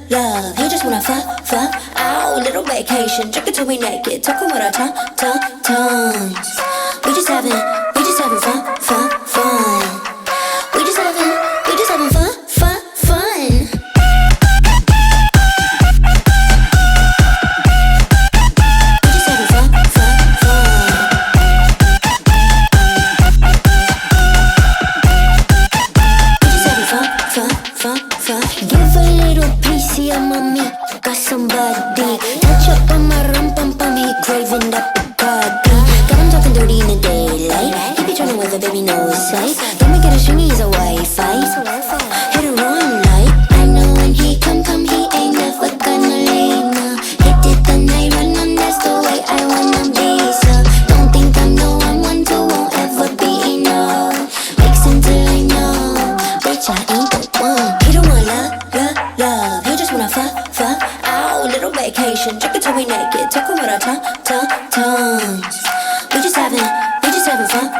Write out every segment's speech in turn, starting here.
love. You just wanna fuck out. Little vacation, drink it till we naked. Talk about our tongues. We just having fun. We just having fun. Give a little piece of my meat. Got somebody touch up on my rum pum pum. He craving that Bacardi. Got him talking dirty in the daylight. He be trying to weather, baby, no sight. Don't make it a stringy, he's a Wi-Fi. Hit a run like I know when he come, he ain't never gonna leave. No. Hit it the night run, and that's the way I wanna be. So don't think I'm the one to won't ever be enough. Mix until I know, bitch, I ain't the one. He don't want love. He just wanna fuck out. Little vacation, drink it till we naked. Talk about our tongues. We just having fun. We just having fun.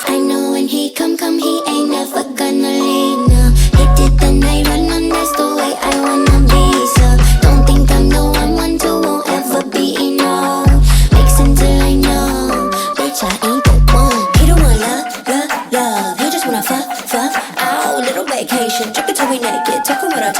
I know when he come, he ain't never gonna leave. No, hit it the night run, and that's the way I wanna be. So don't think I'm the one to won't ever be enough. Mix until I know, bitch, I ain't the one. He don't want love. He just wanna fuck out. Little vacation, drink it till we naked. Talk about our